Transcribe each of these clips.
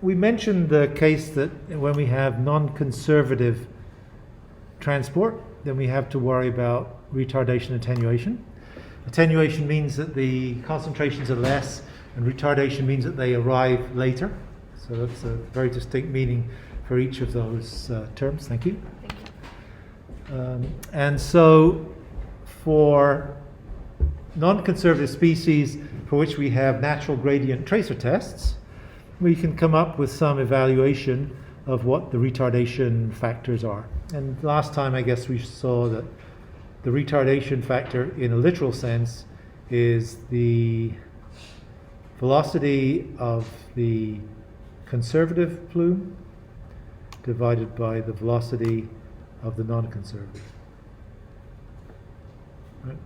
we mentioned the case that when we have non-conservative transport, then we have to worry about retardation attenuation. Attenuation means that the concentrations are less, and retardation means that they arrive later. So that's a very distinct meaning for each of those terms. Thank you. And so for non-conservative species for which we have natural gradient tracer tests, we can come up with some evaluation of what the retardation factors are. And last time I guess we saw that the retardation factor in a literal sense is the velocity of the conservative plume divided by the velocity of the non-conservative. Right?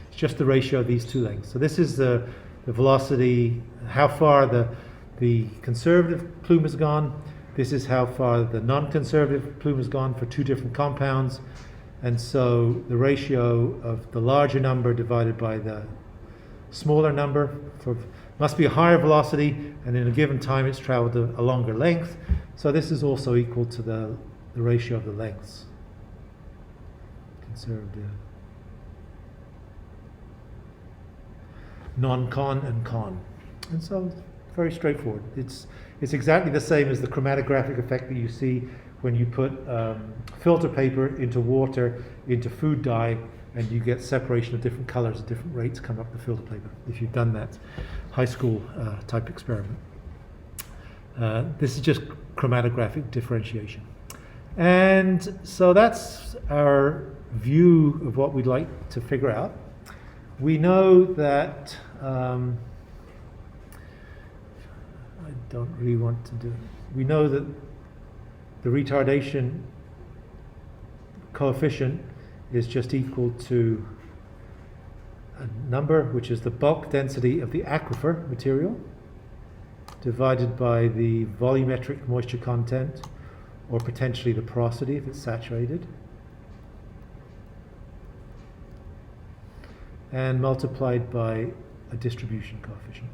It's just the ratio of these two lengths. So this is the velocity, how far the conservative plume has gone. This is how far the non-conservative plume has gone for two different compounds. And so the ratio of the larger number divided by the smaller number must be a higher velocity, and in a given time it's traveled a longer length. So this is also equal to the ratio of the lengths. Conservative. Non-con and con. And so very straightforward. It's exactly the same as the chromatographic effect that you see when you put filter paper into water, into food dye, and you get separation of different colors at different rates come up the filter paper, if you've done that high school type experiment. This is just chromatographic differentiation. And so that's our view of what we'd like to figure out. We know that I don't really want to do it. We know that the retardation coefficient is just equal to a number which is the bulk density of the aquifer material divided by the volumetric moisture content, or potentially the porosity if it's saturated, and multiplied by a distribution coefficient.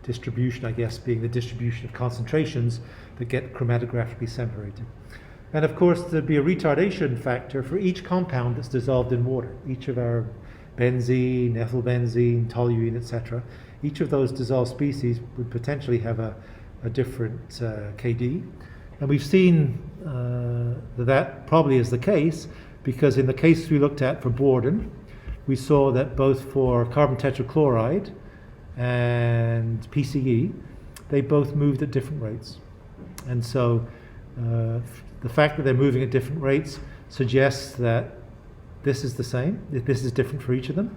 Distribution, I guess, being the distribution of concentrations that get chromatographically separated. And of course, there'd be a retardation factor for each compound that's dissolved in water. Each of our benzene, ethylbenzene, toluene, etc. Each of those dissolved species would potentially have a different KD. And we've seen that probably is the case, because in the case we looked at for boredom, we saw that both for carbon tetrachloride and PCE, they both moved at different rates. And so the fact that they're moving at different rates suggests that this is the same, if this is different for each of them.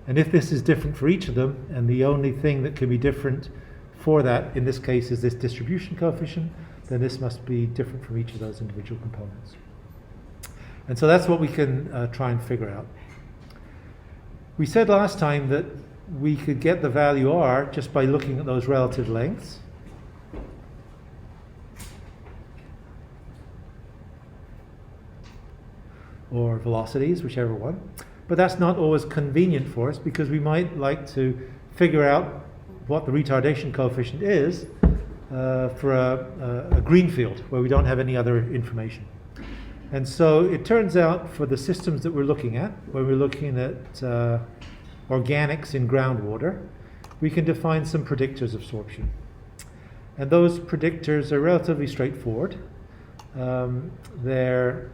And if this is different for each of them, and the only thing that can be different for that in this case is this distribution coefficient, then this must be different from each of those individual components. And so that's what we can try and figure out. We said last time that we could get the value R just by looking at those relative lengths. Or velocities, whichever one. But that's not always convenient for us, because we might like to figure out what the retardation coefficient is for a green field where we don't have any other information. And so it turns out for the systems that we're looking at, when we're looking at organics in groundwater, we can define some predictors of sorption. And those predictors are relatively straightforward. They're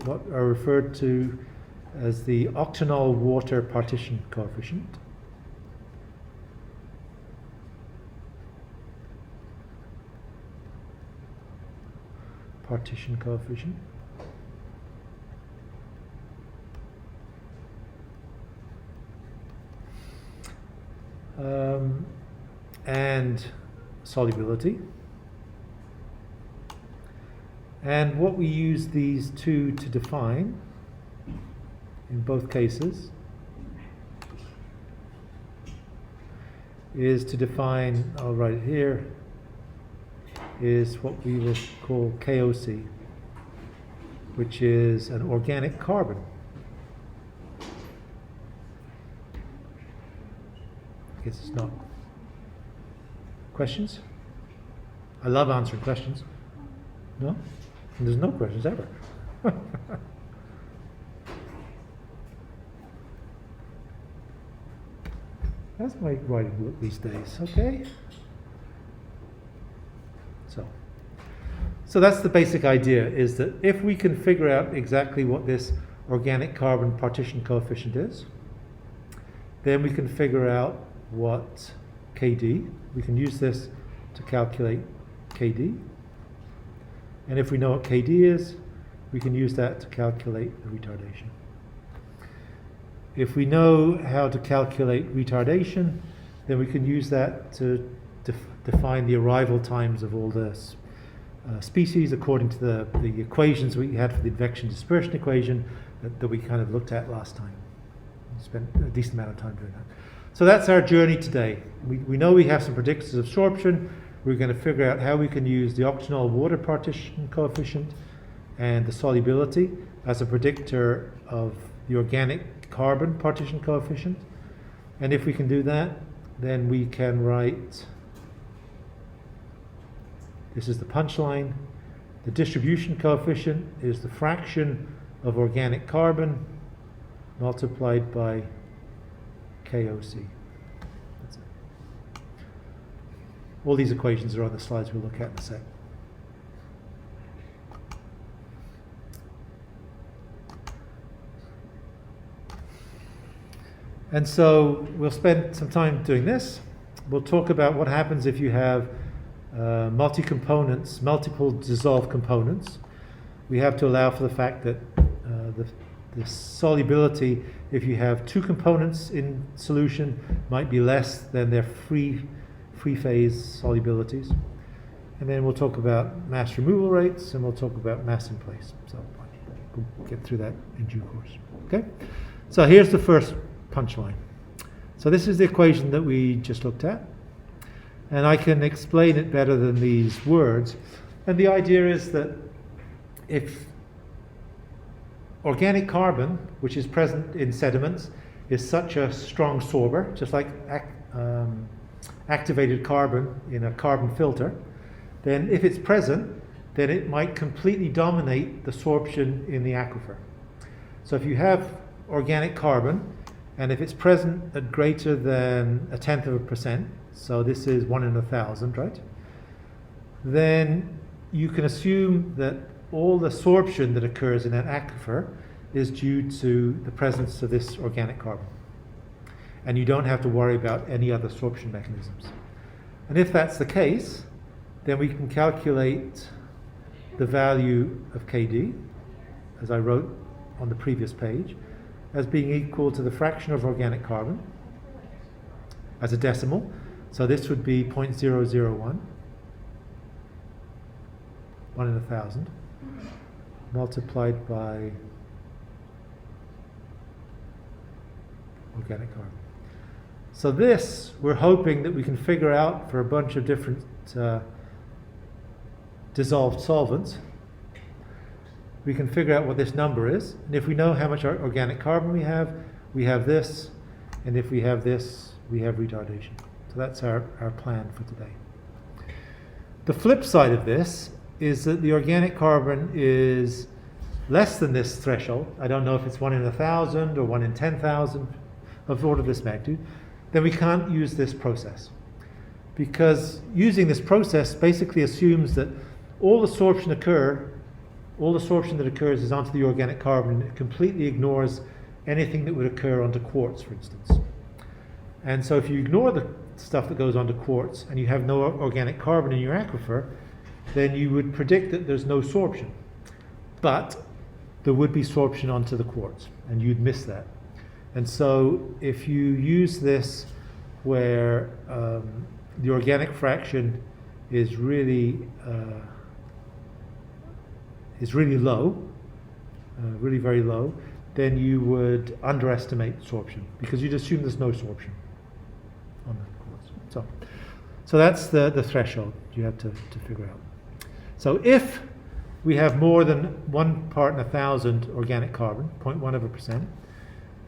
what are referred to as the octanol water partition coefficient. Partition coefficient. And solubility. And what we use these two to define in both cases is to define, I'll write it here, is what we will call KOC, which is an organic carbon. I guess it's not. Questions? I love answering questions. No? And there's no questions ever. That's my writing look these days, okay? So that's the basic idea, is that if we can figure out exactly what this organic carbon partition coefficient is, then we can figure out what KD. We can use this to calculate KD. And if we know what KD is, we can use that to calculate the retardation. If we know how to calculate retardation, then we can use that to define the arrival times of all the species according to the equations we had for the advection dispersion equation that we kind of looked at last time. We spent a decent amount of time doing that. So that's our journey today. We know we have some predictors of absorption. We're going to figure out how we can use the octanol water partition coefficient and the solubility as a predictor of the organic carbon partition coefficient. And if we can do that, then we can write, this is the punchline, the distribution coefficient is the fraction of organic carbon multiplied by KOC. That's it. All these equations are on the slides we'll look at in a sec. And so we'll spend some time doing this. We'll talk about what happens if you have multi-components, multiple dissolved components. We have to allow for the fact that the solubility, if you have two components in solution, might be less than their free phase solubilities. And then we'll talk about mass removal rates, and we'll talk about mass in place. So we'll get through that in due course. Okay? So here's the first punchline. So this is the equation that we just looked at. And I can explain it better than these words. And the idea is that if organic carbon, which is present in sediments, is such a strong sorber, just like activated carbon in a carbon filter, then if it's present, then it might completely dominate the sorption in the aquifer. So if you have organic carbon, and if it's present at greater than 0.1%, so this is 1 in 1,000, right? Then you can assume that all the sorption that occurs in that aquifer is due to the presence of this organic carbon. And you don't have to worry about any other sorption mechanisms. And if that's the case, then we can calculate the value of KD, as I wrote on the previous page, as being equal to the fraction of organic carbon as a decimal. So this would be 0.001, 1 in 1,000, multiplied by organic carbon. So this, we're hoping that we can figure out for a bunch of different dissolved solvents. We can figure out what this number is. And if we know how much organic carbon we have this. And if we have this, we have retardation. So that's our plan for today. The flip side of this is that the organic carbon is less than this threshold. I don't know if it's 1 in 1,000 or 1 in 10,000 of order of this magnitude. Then we can't use this process. Because using this process basically assumes that all the sorption that occurs is onto the organic carbon. It completely ignores anything that would occur onto quartz, for instance. And so if you ignore the stuff that goes onto quartz and you have no organic carbon in your aquifer, then you would predict that there's no sorption. But there would be sorption onto the quartz, and you'd miss that. And so if you use this where the organic fraction is really low, really very low, then you would underestimate sorption because you'd assume there's no sorption on the quartz. So that's the threshold you have to figure out. So if we have more than 1 part in 1,000 organic carbon, 0.1%,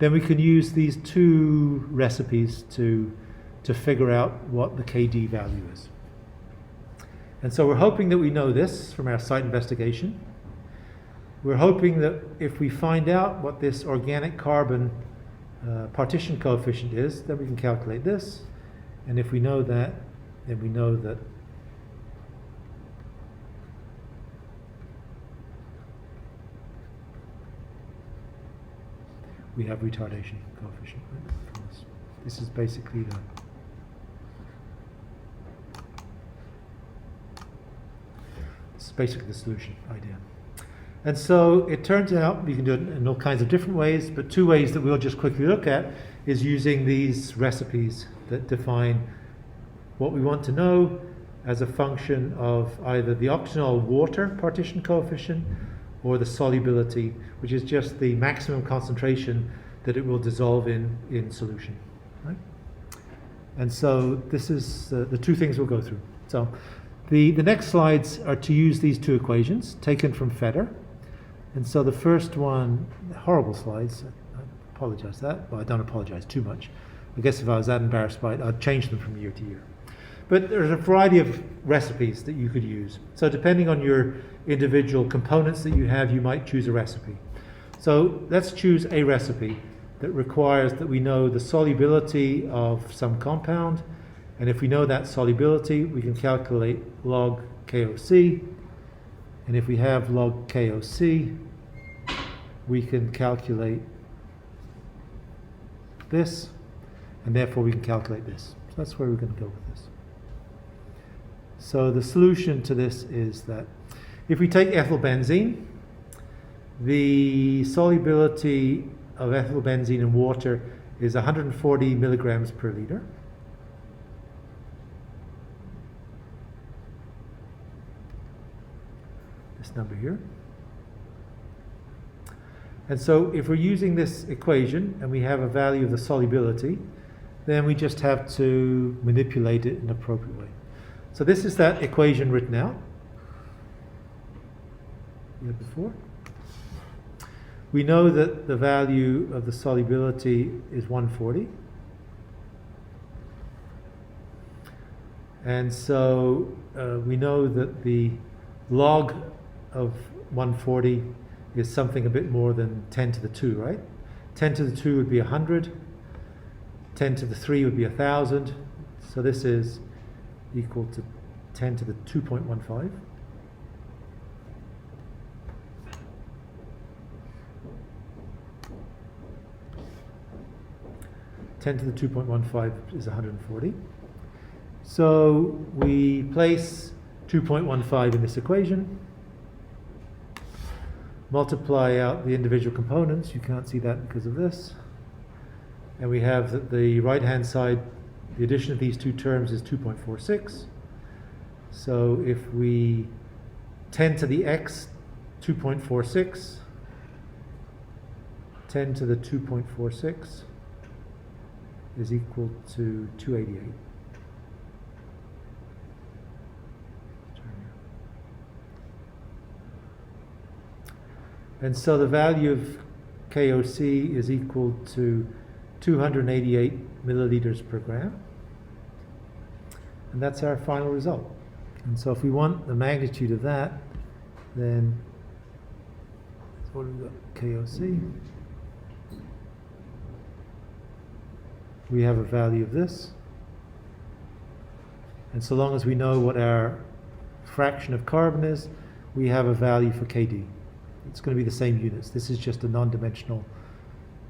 then we can use these two recipes to figure out what the KD value is. And so we're hoping that we know this from our site investigation. We're hoping that if we find out what this organic carbon partition coefficient is, then we can calculate this. And if we know that, then we know that we have retardation coefficient. Right? This is basically the solution idea. And so it turns out we can do it in all kinds of different ways, but two ways that we'll just quickly look at is using these recipes that define what we want to know as a function of either the octanol water partition coefficient or the solubility, which is just the maximum concentration that it will dissolve in solution. Right? And so this is the two things we'll go through. So the next slides are to use these two equations taken from Fetter. And so the first one, horrible slides, I apologize for that. Well, I don't apologize too much. I guess if I was that embarrassed by it, I'd change them from year to year. But there's a variety of recipes that you could use. So depending on your individual components that you have, you might choose a recipe. So let's choose a recipe that requires that we know the solubility of some compound. And if we know that solubility, we can calculate log KOC. And if we have log KOC, we can calculate this, and therefore we can calculate this. So that's where we're going to go with this. So the solution to this is that if we take ethylbenzene, the solubility of ethylbenzene in water is 140 milligrams per liter. This number here. And so if we're using this equation and we have a value of the solubility, then we just have to manipulate it in an appropriate way. So this is that equation written out. You had before. We know that the value of the solubility is 140. And so we know that the log of 140 is something a bit more than 10 to the 2, right? 10 to the 2 would be 100. 10 to the 3 would be 1,000. So this is equal to 10 to the 2.15. To the 2.15 is 140. So we place 2.15 in this equation, multiply out the individual components. You can't see that because of this. And we have that the right-hand side, the addition of these two terms is 2.46. So if we 10 to the x, 2.46, 10 to the 2.46 is equal to 288. And so the value of KOC is equal to 288 milliliters per gram. And that's our final result. And so if we want the magnitude of that, then what have we got? KOC. We have a value of this. And so long as we know what our fraction of carbon is, we have a value for KD. It's going to be the same units. This is just a non-dimensional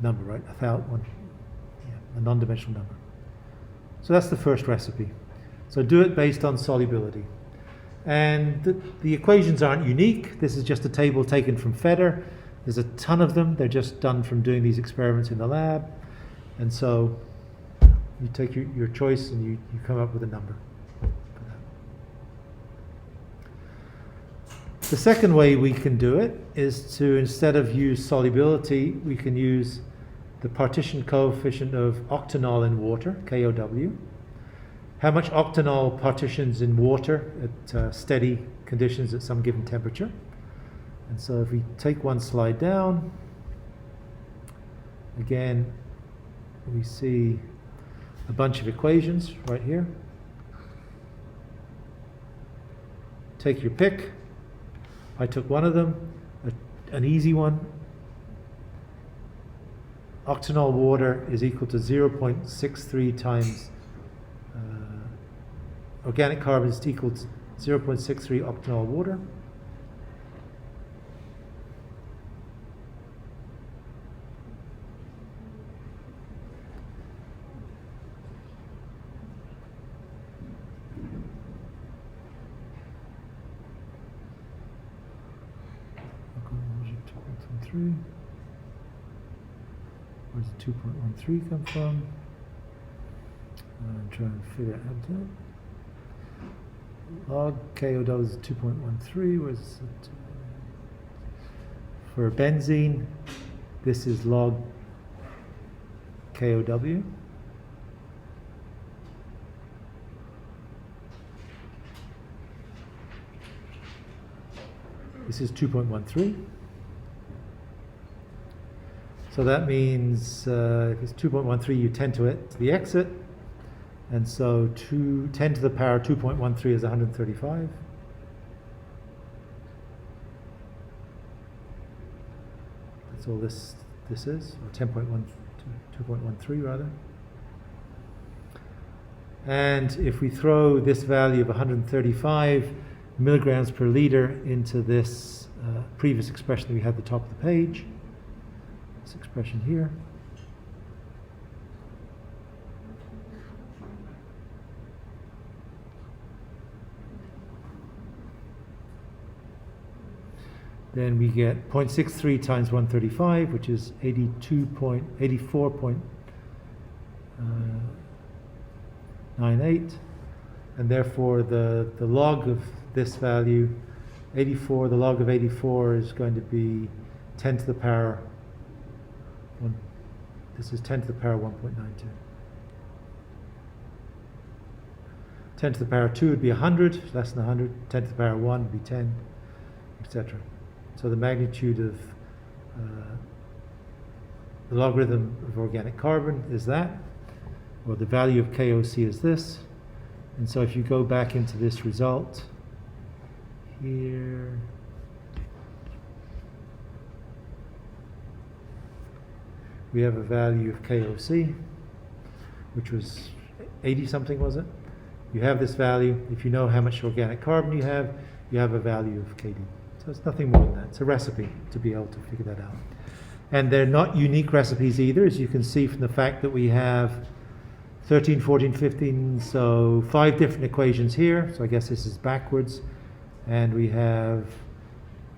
number, right? A non-dimensional number. So that's the first recipe. So do it based on solubility. And the equations aren't unique. This is just a table taken from Fetter. There's a ton of them. They're just done from doing these experiments in the lab. And so you take your choice and you come up with a number. The second way we can do it is to, instead of use solubility, we can use the partition coefficient of octanol in water, KOW. How much octanol partitions in water at steady conditions at some given temperature. And so if we take one slide down, again, we see a bunch of equations right here. Take your pick. I took one of them, an easy one. Octanol water is equal to 0.63 times organic carbon is equal to 0.63 octanol water. Where's the 2.13 come from? I'm trying to figure out how to do it. Log KOW is 2.13. Where's it? For benzene, this is log KOW. This is 2.13. So that means if it's 2.13, you 10 to it to the exit. And so 10 to the power 2.13 is 135. That's all this is, or 2.13 rather. And if we throw this value of 135 milligrams per liter into this previous expression that we had at the top of the page, this expression here, then we get 0.63 times 135, which is 84.98, and therefore the log of this value, 84, the log of 84 is going to be 10 to the power 1. This is 10 to the power 1.92. 10 to the power 2 would be 100, less than 100. 10 to the power 1 would be 10, etc. So the magnitude of the logarithm of organic carbon is that, or the value of KOC is this. And so if you go back into this result here, we have a value of KOC, which was 80 something, was it? You have this value. If you know how much organic carbon you have a value of KD. So it's nothing more than that. It's a recipe to be able to figure that out. And they're not unique recipes either, as you can see from the fact that we have 13, 14, 15, so 5 different equations here. So I guess this is backwards. And we have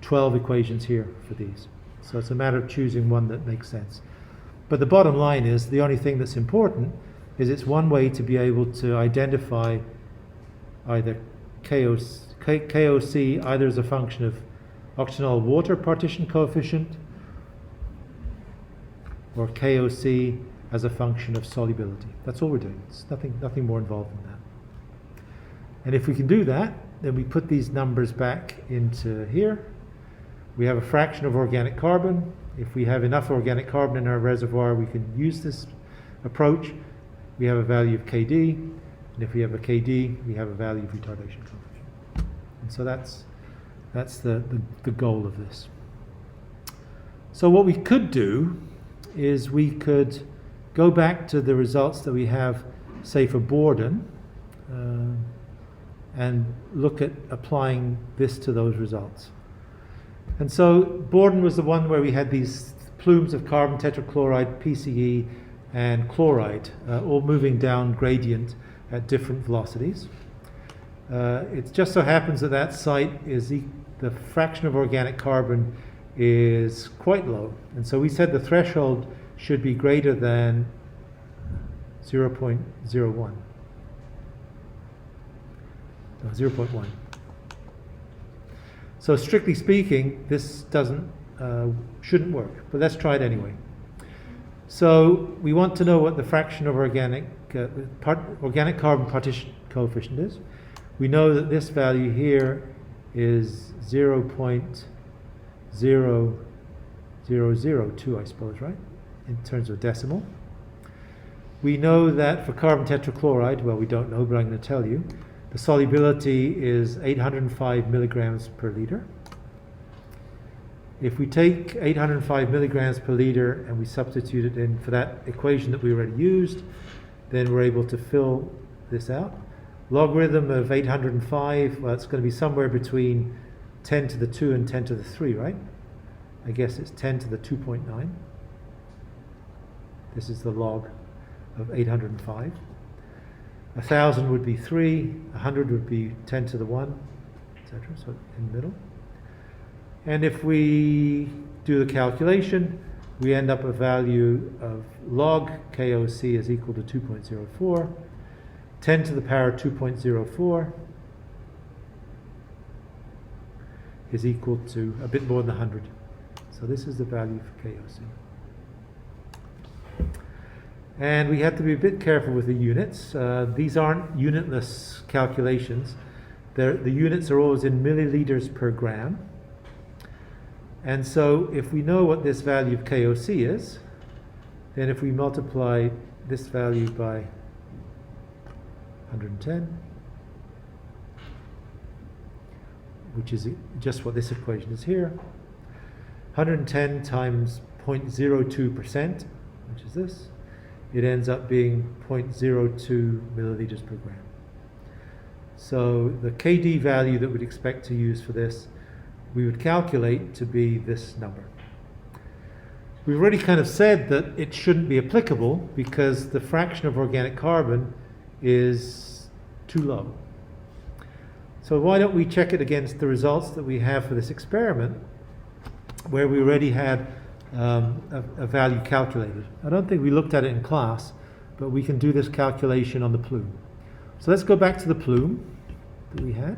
12 equations here for these. So it's a matter of choosing one that makes sense. But the bottom line is, the only thing that's important is it's one way to be able to identify either KOC either as a function of octanol water partition coefficient or KOC as a function of solubility. That's all we're doing. It's nothing more involved than that. And if we can do that, then we put these numbers back into here. We have a fraction of organic carbon. If we have enough organic carbon in our reservoir, we can use this approach. We have a value of KD, and if we have a KD, we have a value of retardation coefficient. And so that's the goal of this. So what we could do is we could go back to the results that we have, say, for Borden, and look at applying this to those results. And so Borden was the one where we had these plumes of carbon tetrachloride, PCE, and chloride, all moving down gradient at different velocities. It just so happens that that site is the fraction of organic carbon is quite low. And so we said the threshold should be greater than 0.01. No, 0.1. So strictly speaking, this shouldn't work, but let's try it anyway. So we want to know what the fraction of organic carbon partition coefficient is. We know that this value here is 0.0 0.0002, I suppose, right? In terms of decimal. We know that for carbon tetrachloride, well, we don't know, but I'm going to tell you, the solubility is 805 milligrams per liter. If we take 805 milligrams per liter and we substitute it in for that equation that we already used, then we're able to fill this out. Logarithm of 805, well, it's going to be somewhere between 10 to the 2 and 10 to the 3, right? I guess it's 10 to the 2.9. This is the log of 805. 1,000 would be 3, 100 would be 10 to the 1, etc. So in the middle. And if we do the calculation, we end up a value of log KOC is equal to 2.04. 10 to the power 2.04 is equal to a bit more than 100. So this is the value for KOC. And we have to be a bit careful with the units. These aren't unitless calculations. The units are always in milliliters per gram. And so if we know what this value of KOC is, then if we multiply this value by 110, which is just what this equation is here, 110 times 0.02%, which is this, it ends up being 0.02 milliliters per gram. So the KD value that we'd expect to use for this, we would calculate to be this number. We've already kind of said that it shouldn't be applicable because the fraction of organic carbon is too low. So why don't we check it against the results that we have for this experiment where we already had a value calculated. I don't think we looked at it in class, but we can do this calculation on the plume. So let's go back to the plume that we had.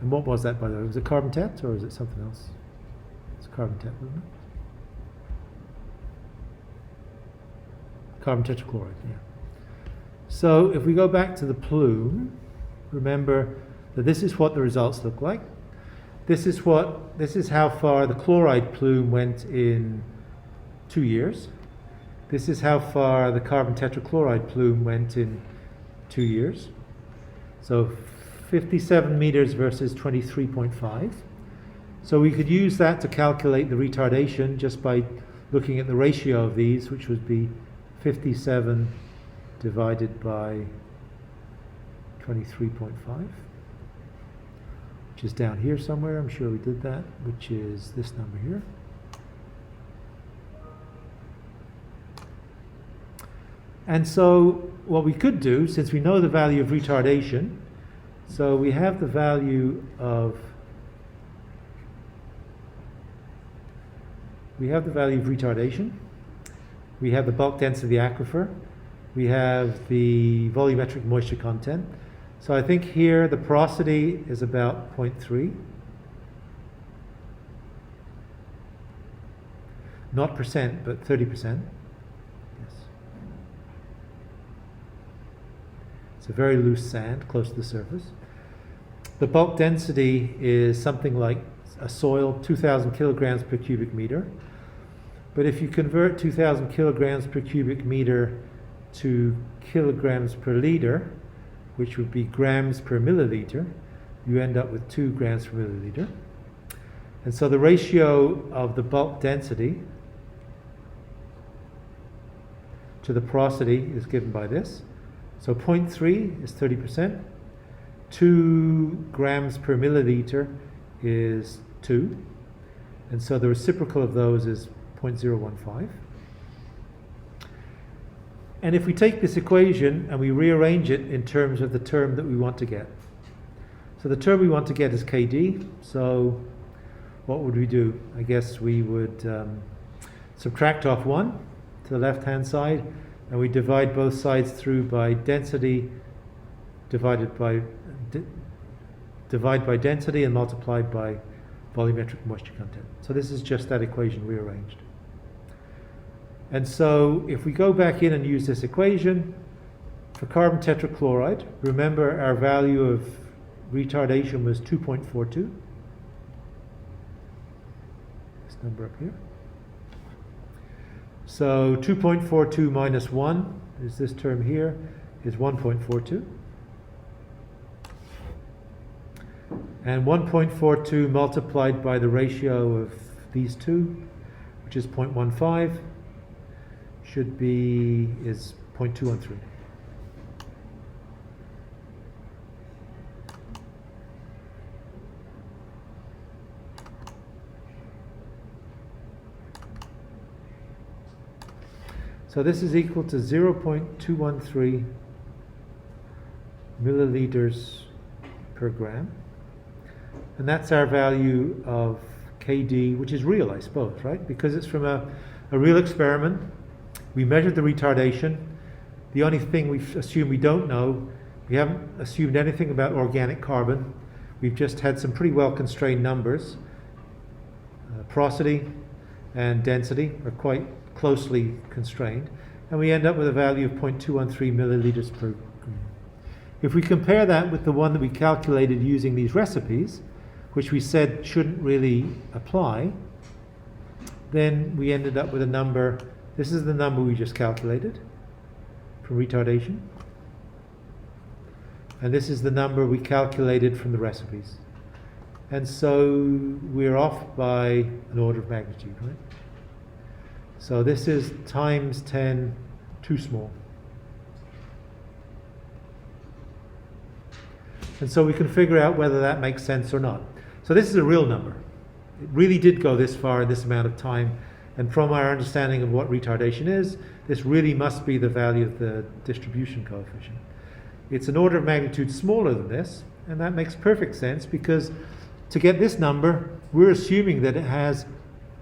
And what was that, by the way? Was it carbon tet or is it something else? It's carbon tet, wasn't it? Carbon tetrachloride, yeah. So if we go back to the plume, remember that this is what the results look like. This is how far the chloride plume went in 2 years. This is how far the carbon tetrachloride plume went in 2 years. So 57 meters versus 23.5. So we could use that to calculate the retardation just by looking at the ratio of these, which would be 57 divided by 23.5, which is down here somewhere. I'm sure we did that, which is this number here. And so what we could do, since we know the value of retardation, so we have the value of retardation, we have the bulk density of the aquifer, we have the volumetric moisture content. So I think here the porosity is about 0.3. Not percent, but 30%. Yes. It's a very loose sand close to the surface. The bulk density is something like a soil, 2,000 kilograms per cubic meter. But if you convert 2,000 kilograms per cubic meter to kilograms per liter, which would be grams per milliliter, you end up with 2 grams per milliliter. And so the ratio of the bulk density to the porosity is given by this. So 0.3 is 30%. 2 grams per milliliter is 2. And so the reciprocal of those is 0.015. And if we take this equation and we rearrange it in terms of the term that we want to get. So the term we want to get is KD. So what would we do? I guess we would subtract off 1 to the left-hand side, and we divide both sides through by density divided by divide by density and multiplied by volumetric moisture content. So this is just that equation For carbon tetrachloride, remember our value of retardation was 2.42. This number up here. So 2.42 minus 1 is this term here, is 1.42. And 1.42 multiplied by the ratio of these two, which is 0.15, is 0.213. So this is equal to 0.213 milliliters per gram. And that's our value of KD, which is real, I suppose, right? Because it's from a real experiment. We measured the retardation. The only thing we've assumed we don't know, we haven't assumed anything about organic carbon. We've just had some pretty well constrained numbers. Porosity and density are quite closely constrained. And we end up with a value of 0.213 milliliters per gram. If we compare that with the one that we calculated using these recipes, which we said shouldn't really apply, then we ended up with a number. This is the number we just calculated for retardation. And this is the number we calculated from the recipes. And so we're off by an order of magnitude, right? So this is times 10 too small. And so we can figure out whether that makes sense or not. So this is a real number. It really did go this far in this amount of time. And from our understanding of what retardation is, this really must be the value of the distribution coefficient. It's an order of magnitude smaller than this, and that makes perfect sense because to get this number, we're assuming that it has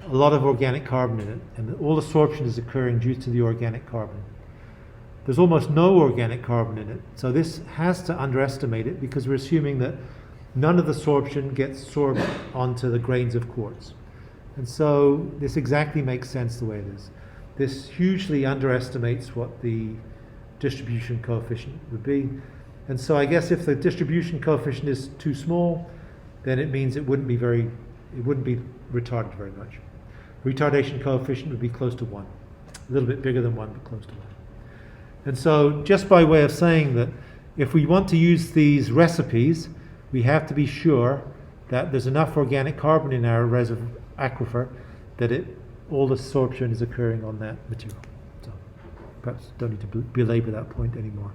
a lot of organic carbon in it, and that all absorption is occurring due to the organic carbon. There's almost no organic carbon in it, so this has to underestimate it because we're assuming that none of the sorption gets sorbed onto the grains of quartz. And so this exactly makes sense the way it is. This hugely underestimates what the distribution coefficient would be. And so I guess if the distribution coefficient is too small, then it means it wouldn't be retarded very much. Retardation coefficient would be close to 1. A little bit bigger than 1, but close to 1. And so just by way of saying that if we want to use these recipes, we have to be sure that there's enough organic carbon in our reservoir aquifer that all the sorption is occurring on that material. So perhaps don't need to belabor that point anymore.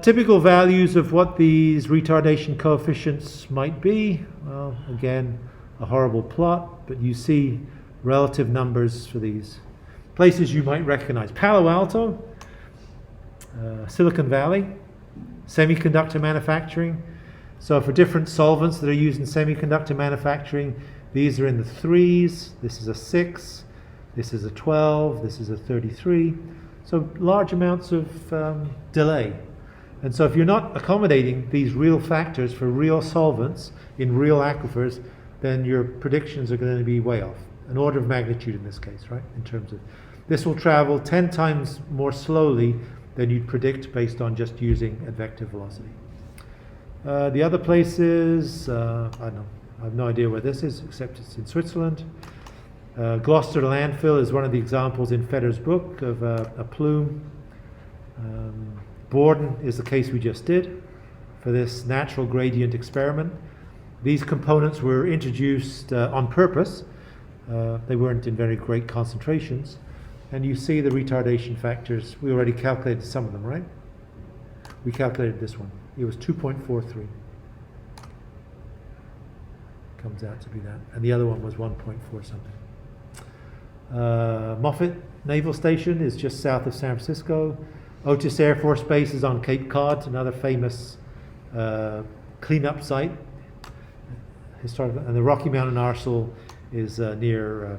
Typical values of what these retardation coefficients might be. Well, again, a horrible plot, but you see relative numbers for these. Places you might recognize: Palo Alto, Silicon Valley, semiconductor manufacturing. So for different solvents that are used in semiconductor manufacturing, these are in the 3s, this is a 6, this is a 12, this is a 33. So large amounts of delay. And so if you're not accommodating these real factors for real solvents in real aquifers, then your predictions are going to be way off. An order of magnitude in this case, right? In terms of, this will travel 10 times more slowly than you'd predict based on just using advective velocity. The other places, I don't know, I have no idea where this is, except it's in Switzerland. Gloucester landfill is one of the examples in Fetter's book of a plume. Borden is the case we just did for this natural gradient experiment. These components were introduced on purpose. They weren't in very great concentrations. And you see the retardation factors. We already calculated some of them, right? We calculated this one. It was 2.43. Comes out to be that. And the other one was 1.4 something. Moffett Naval Station is just south of San Francisco. Otis Air Force Base is on Cape Cod, another famous cleanup site. Historical. And the Rocky Mountain Arsenal is near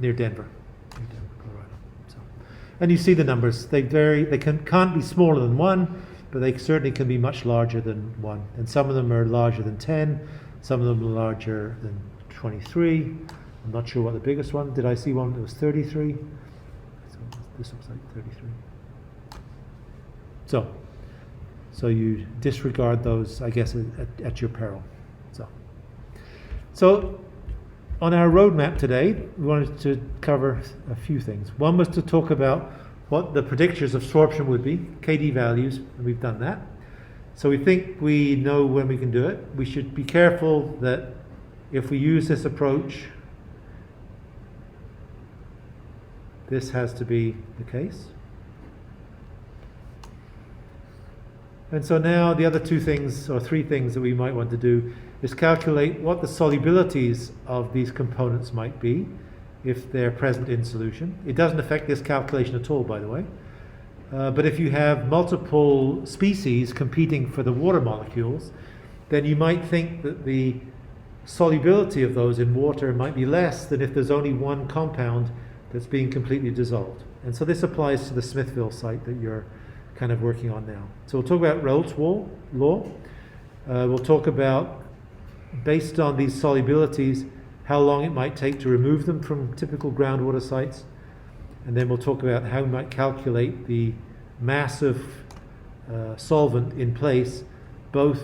Denver. Colorado. So, and you see the numbers. They vary. They can't be smaller than 1, but they certainly can be much larger than 1. And some of them are larger than 10. Some of them are larger than 23. I'm not sure what the biggest one. Did I see one that was 33? So this looks like 33. So you disregard those, I guess, at your peril. So on our roadmap today, we wanted to cover a few things. One was to talk about what the predictors of absorption would be, KD values, and we've done that. So we think we know when we can do it. We should be careful that if we use this approach, this has to be the case. And so now the other two things, or three things that we might want to do, is calculate what the solubilities of these components might be if they're present in solution. It doesn't affect this calculation at all, by the way. But if you have multiple species competing for the water molecules, then you might think that the solubility of those in water might be less than if there's only one compound that's being completely dissolved. And so this applies to the Smithville site that you're kind of working on now. So we'll talk about Raoult's law. We'll talk about, based on these solubilities, how long it might take to remove them from typical groundwater sites. And then we'll talk about how we might calculate the mass of solvent in place, both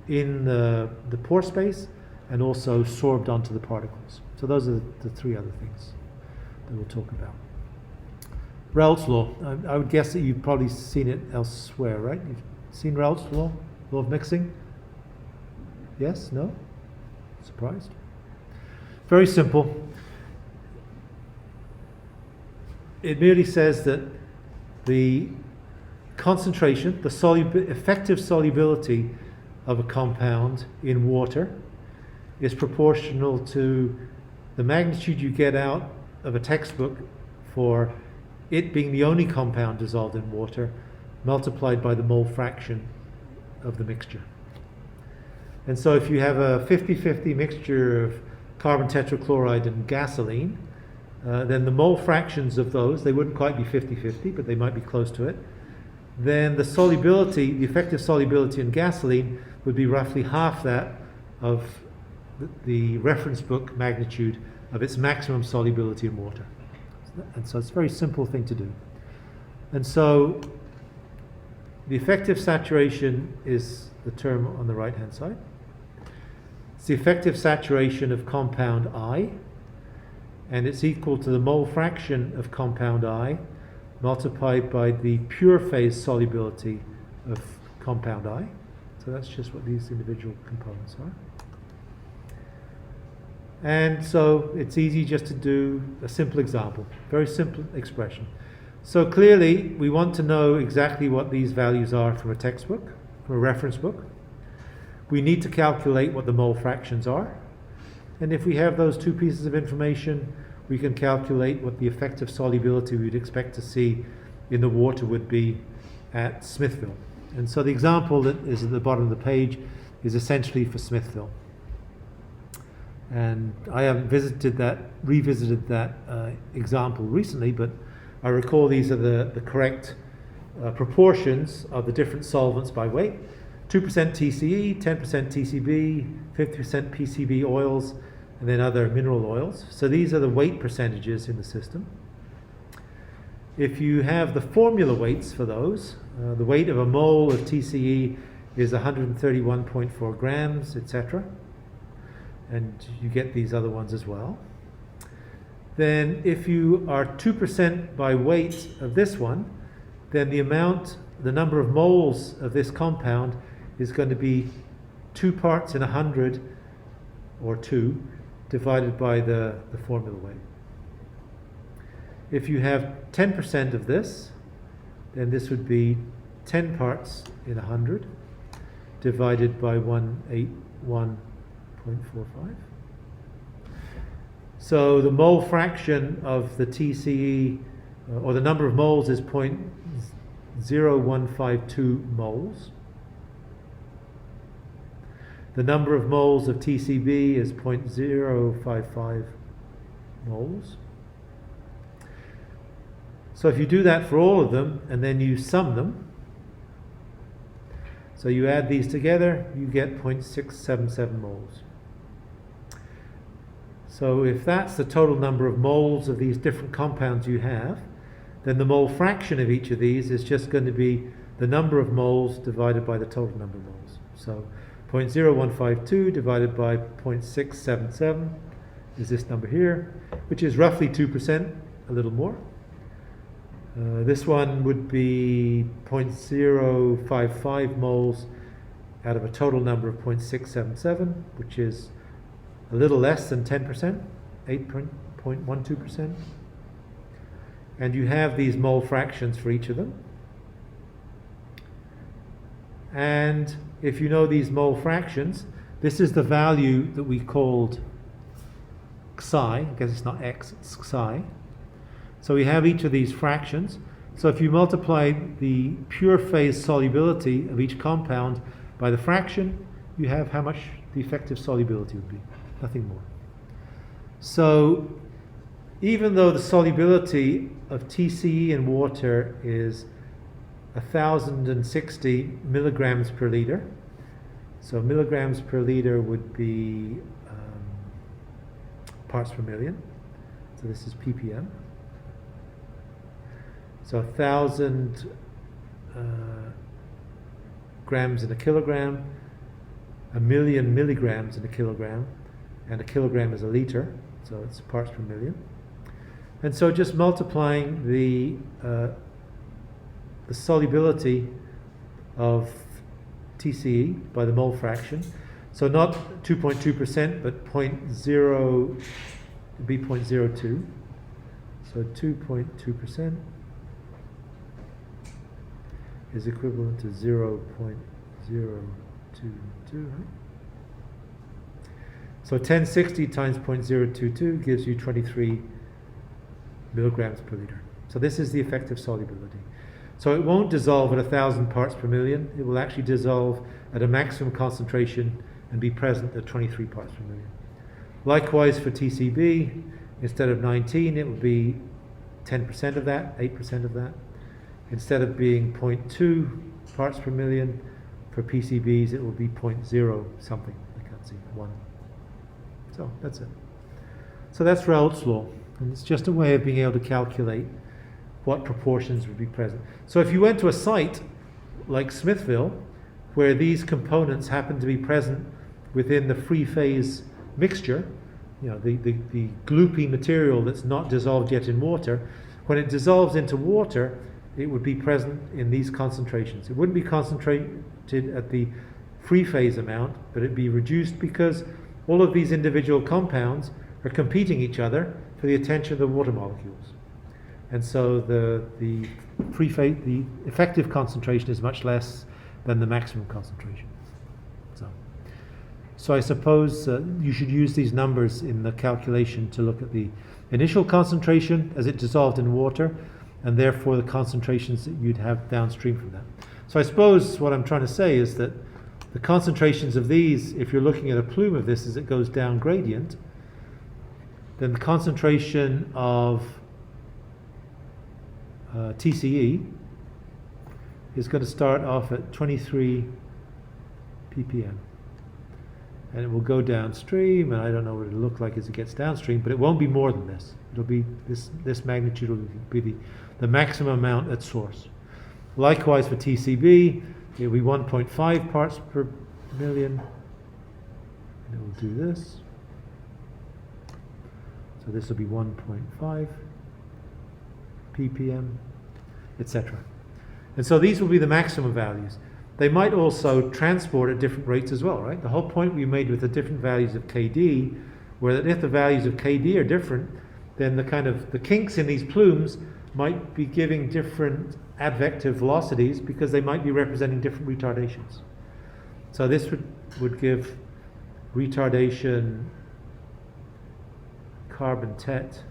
in the pore space and also sorbed onto the particles. So those are the three other things that we'll talk about. Raoult's law. I would guess that you've probably seen it elsewhere, right? You've seen Raoult's law of mixing? Yes? No? Surprised? Very simple. It merely says that the concentration, the effective solubility of a compound in water is proportional to the magnitude you get out of a textbook for it being the only compound dissolved in water, multiplied by the mole fraction of the mixture. And so if you have a 50-50 mixture of carbon tetrachloride and gasoline, then the mole fractions of those, they wouldn't quite be 50-50, but they might be close to it. Then the solubility, the effective solubility in gasoline would be roughly half that of the reference book magnitude of its maximum solubility in water. And so it's a very simple thing to do. And so the effective saturation is the term on the right hand side. It's the effective saturation of compound I, and it's equal to the mole fraction of compound I multiplied by the pure phase solubility of compound I. So that's just what these individual components are. And so it's easy just to do a simple example, very simple expression. So clearly we want to know exactly what these values are from a textbook, from a reference book. We need to calculate what the mole fractions are. And if we have those two pieces of information, we can calculate what the effective solubility we'd expect to see in the water would be at Smithville. And so the example that is at the bottom of the page is essentially for Smithville. And I haven't revisited that example recently, but I recall these are the correct proportions of the different solvents by weight. 2% TCE, 10% TCB, 50% PCB oils, and then other mineral oils. So these are the weight percentages in the system. If you have the formula weights for those, the weight of a mole of TCE is 131.4 grams, etc. And you get these other ones as well. Then if you are 2% by weight of this one, then the number of moles of this compound is going to be 2 parts in 100, or 2, divided by the formula weight. If you have 10% of this, then this would be 10 parts in 100, divided by 181.45. So the mole fraction of the TCE, or the number of moles, is 0.0152 moles. The number of moles of TCB is 0.055 moles. So if you do that for all of them, and then you sum them, so you add these together, you get 0.677 moles. So if that's the total number of moles of these different compounds you have, then the mole fraction of each of these is just going to be the number of moles divided by the total number of moles. So 0.0152 divided by 0.677 is this number here, which is roughly 2%, a little more. This one would be 0.055 moles out of a total number of 0.677, which is a little less than 10%, 8.12%. And you have these mole fractions for each of them. And if you know these mole fractions, this is the value that we called xi. I guess it's not x, it's xi. So we have each of these fractions. So if you multiply the pure phase solubility of each compound by the fraction, you have how much the effective solubility would be, nothing more. So even though the solubility of TCE in water is 1,060 milligrams per liter, so milligrams per liter would be parts per million, so this is ppm. So 1,000 grams in a kilogram, 1,000,000 milligrams in a kilogram, and a kilogram is a liter, so it's parts per million. And so just multiplying the solubility of TCE by the mole fraction, so not 2.2%, but 0.0, would be 0.02, so 2.2% is equivalent to 0.022, right? So 1060 times 0.022 gives you 23 milligrams per liter. So this is the effective solubility. So it won't dissolve at 1,000 parts per million. It will actually dissolve at a maximum concentration and be present at 23 parts per million. Likewise for TCB, instead of 19, it will be 10% of that, 8% of that. Instead of being 0.2 parts per million, for PCBs it will be 0.0 something. I can't see, 1. So that's it. So that's Raoult's law. And it's just a way of being able to calculate what proportions would be present. So if you went to a site like Smithville, where these components happen to be present within the free phase mixture, you know, the gloopy material that's not dissolved yet in water, when it dissolves into water, it would be present in these concentrations. It wouldn't be concentrated at the free phase amount, but it'd be reduced because all of these individual compounds are competing each other for the attention of the water molecules. And so the free phase, the effective concentration is much less than the maximum concentration. So I suppose you should use these numbers in the calculation to look at the initial concentration as it dissolved in water, and therefore the concentrations that you'd have downstream from that. So I suppose what I'm trying to say is that the concentrations of these, if you're looking at a plume of this as it goes down gradient, then the concentration of TCE is going to start off at 23 ppm. And it will go downstream, and I don't know what it'll look like as it gets downstream, but it won't be more than this. It'll be this magnitude will be the maximum amount at source. Likewise for TCB, it'll be 1.5 parts per million. And it will do this. So this will be 1.5 ppm, etc. And so these will be the maximum values. They might also transport at different rates as well, right? The whole point we made with the different values of KD were that if the values of KD are different, then the kinks in these plumes might be giving different advective velocities because they might be representing different retardations. So this would give retardation carbon tet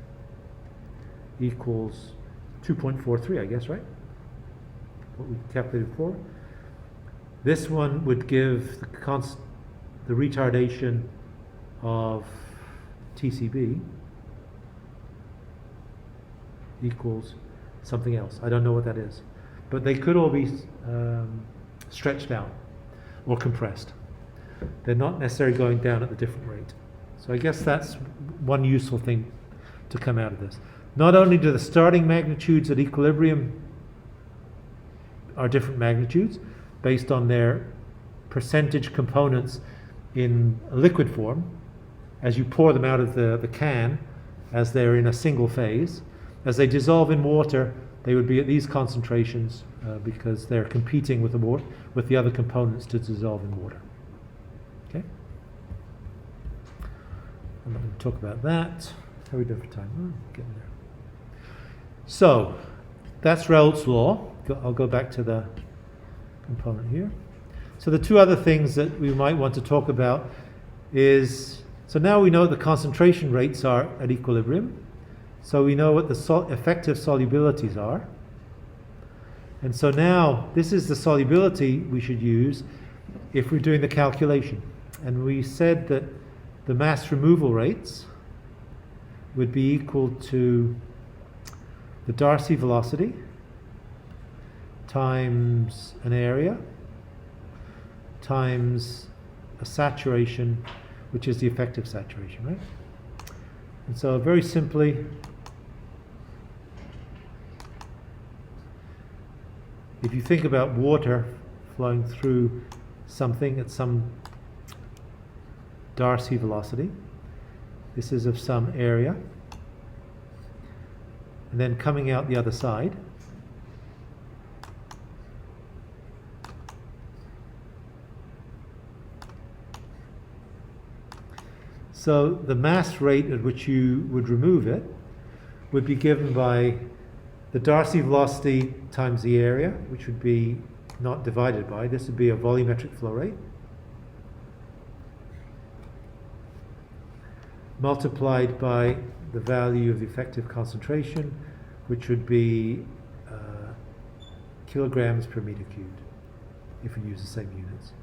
equals 2.43, I guess, right? What we calculated before. This one would give the retardation of TCB equals something else. I don't know what that is. But they could all be stretched out or compressed. They're not necessarily going down at the different rate. So I guess that's one useful thing to come out of this. Not only do the starting magnitudes at equilibrium are different magnitudes based on their percentage components in a liquid form as you pour them out of the can as they're in a single phase. As they dissolve in water, they would be at these concentrations because they're competing with the other components to dissolve in water. Okay? I'm not going to talk about that. How are we doing for time? Oh, getting there. So, that's Raoult's law. I'll go back to the component here. So the two other things that we might want to talk about is, so now we know what the concentration rates are at equilibrium. So we know what the effective solubilities are. And so now this is the solubility we should use if we're doing the calculation. And we said that the mass removal rates would be equal to the Darcy velocity times an area times a saturation, which is the effective saturation, right? And so very simply, if you think about water flowing through something at some Darcy velocity, this is of some area, and then coming out the other side, so the mass rate at which you would remove it would be given by the Darcy velocity times the area, which would be not divided by, this would be a volumetric flow rate, multiplied by the value of the effective concentration, which would be kilograms per meter cubed, if we use the same units.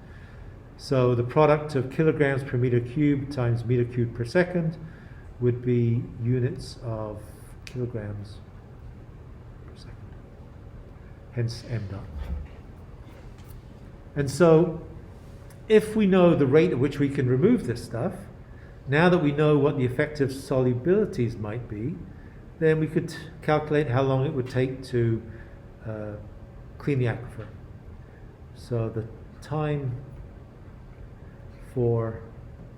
So the product of kilograms per meter cubed times meter cubed per second would be units of kilograms per second, hence m dot. And so if we know the rate at which we can remove this stuff, now that we know what the effective solubilities might be, then we could calculate how long it would take to clean the aquifer. So the time for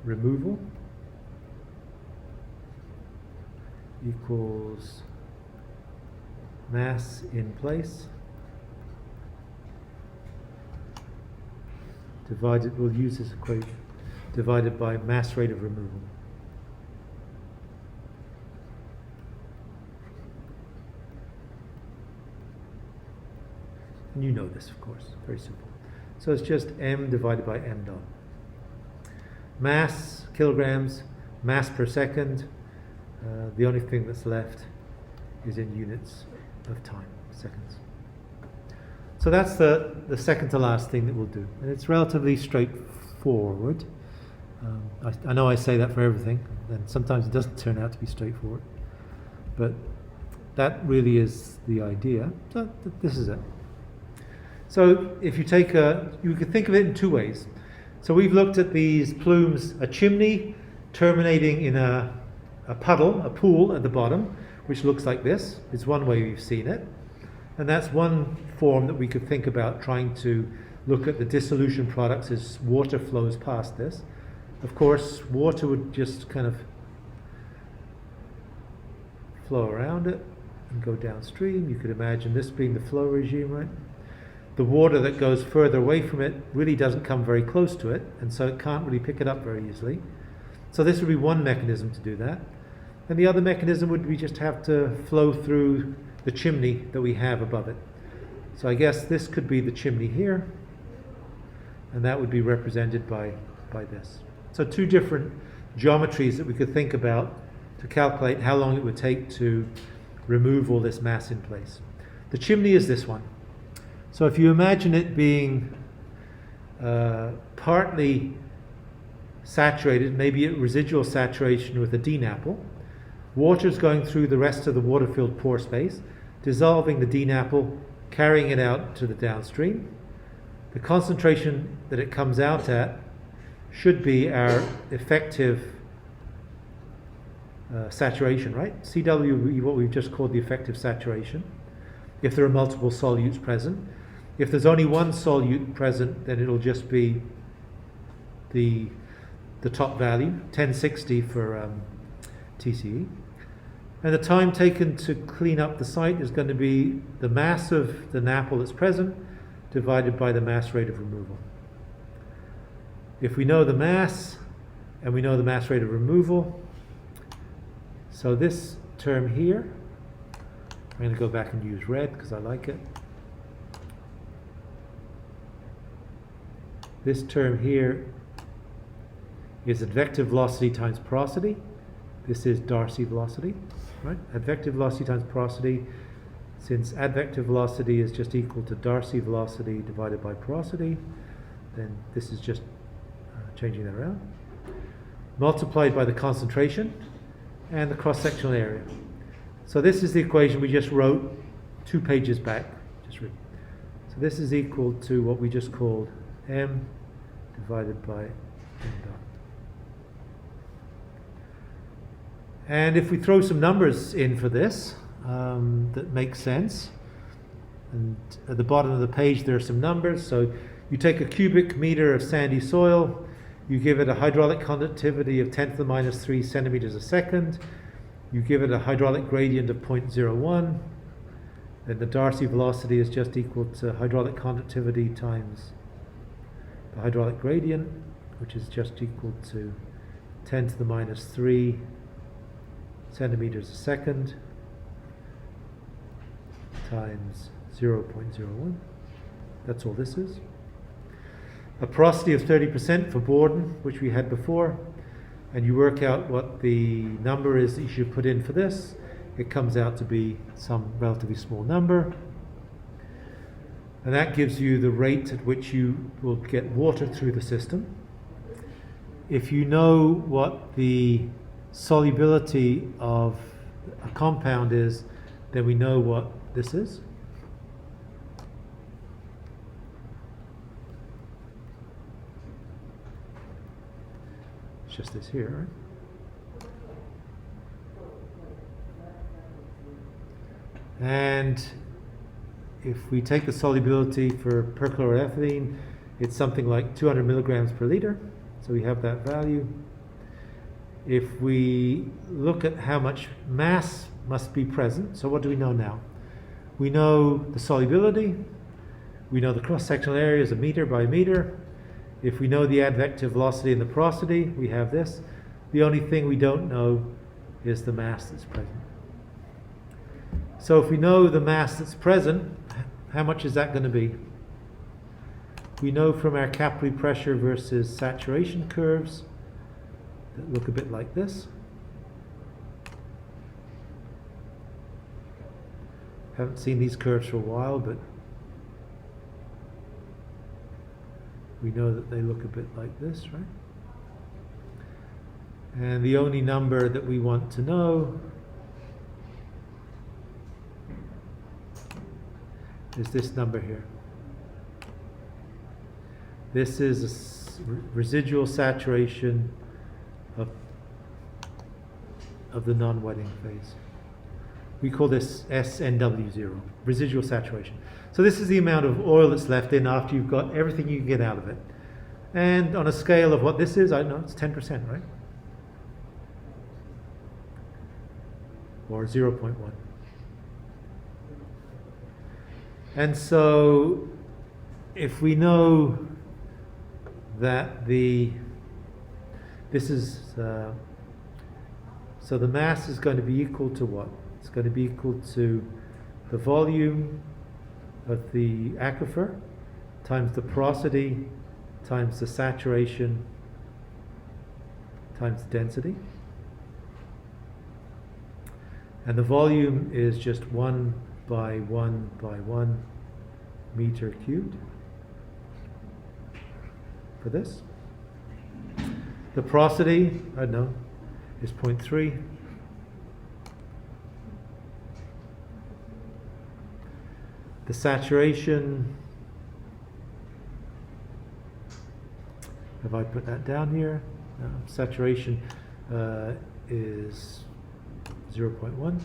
removal equals mass in place divided, we'll use this equation, divided by mass rate of removal. And you know this, of course, very simple. So it's just m divided by m dot. Mass, kilograms, mass per second. The only thing that's left is in units of time, seconds. So that's the second to last thing that we'll do. And it's relatively straightforward. I know I say that for everything, and sometimes it doesn't turn out to be straightforward. But that really is the idea. So this is it. So if you take you could think of it in two ways. So we've looked at these plumes, a chimney terminating in a puddle, a pool at the bottom, which looks like this, is one way we've seen it. And that's one form that we could think about trying to look at the dissolution products as water flows past this. Of course, water would just kind of flow around it and go downstream. You could imagine this being the flow regime, right? The water that goes further away from it really doesn't come very close to it, and so it can't really pick it up very easily. So this would be one mechanism to do that. And the other mechanism would be just have to flow through the chimney that we have above it. So I guess this could be the chimney here, and that would be represented by this. So two different geometries that we could think about to calculate how long it would take to remove all this mass in place. The chimney is this one. So if you imagine it being partly saturated, maybe at residual saturation with a DNAPL, water's going through the rest of the water-filled pore space, dissolving the DNAPL, carrying it out to the downstream. The concentration that it comes out at should be our effective saturation, right? CW would be what we've just called the effective saturation, if there are multiple solutes present. If there's only one solute present, then it'll just be the top value, 1060 for TCE. And the time taken to clean up the site is going to be the mass of the NAPL that's present divided by the mass rate of removal. If we know the mass and we know the mass rate of removal, so this term here, I'm going to go back and use red because I like it. This term here is advective velocity times porosity. This is Darcy velocity, right? Advective velocity times porosity. Since advective velocity is just equal to Darcy velocity divided by porosity, then this is just changing that around. Multiplied by the concentration and the cross-sectional area. So this is the equation we just wrote 2 pages back. So this is equal to what we just called m divided by m dot. And if we throw some numbers in for this, that makes sense. And at the bottom of the page there are some numbers. So you take a cubic meter of sandy soil, you give it a hydraulic conductivity of 10 to the minus 3 centimeters a second, you give it a hydraulic gradient of 0.01, then the Darcy velocity is just equal to hydraulic conductivity times the hydraulic gradient, which is just equal to 10 to the minus 3 centimeters a second times 0.01. That's all this is. A porosity of 30% for Borden, which we had before, and you work out what the number is that you should put in for this. It comes out to be some relatively small number. And that gives you the rate at which you will get water through the system. If you know what the solubility of a compound is, then we know what this is. It's just this here, right? And if we take the solubility for perchloroethylene, it's something like 200 milligrams per liter. So we have that value. If we look at how much mass must be present, so what do we know now? We know the solubility, we know the cross-sectional area is a meter by meter. If we know the advective velocity and the porosity, we have this. The only thing we don't know is the mass that's present. So if we know the mass that's present, how much is that going to be? We know from our capillary pressure versus saturation curves that look a bit like this. Haven't seen these curves for a while, but we know that they look a bit like this, right? And the only number that we want to know is this number here. This is a residual saturation of the non-wetting phase. We call this SNW0, residual saturation. So this is the amount of oil that's left in after you've got everything you can get out of it. And on a scale of what this is, I don't know, it's 10%, right? Or 0.1. And so if we know that this is, so the mass is going to be equal to what? It's going to be equal to the volume of the aquifer times the porosity times the saturation times the density. And the volume is just 1 by 1 by 1 meter cubed for this. The porosity, I don't know, is 0.3. The saturation, have I put that down here? No, saturation is 0.1.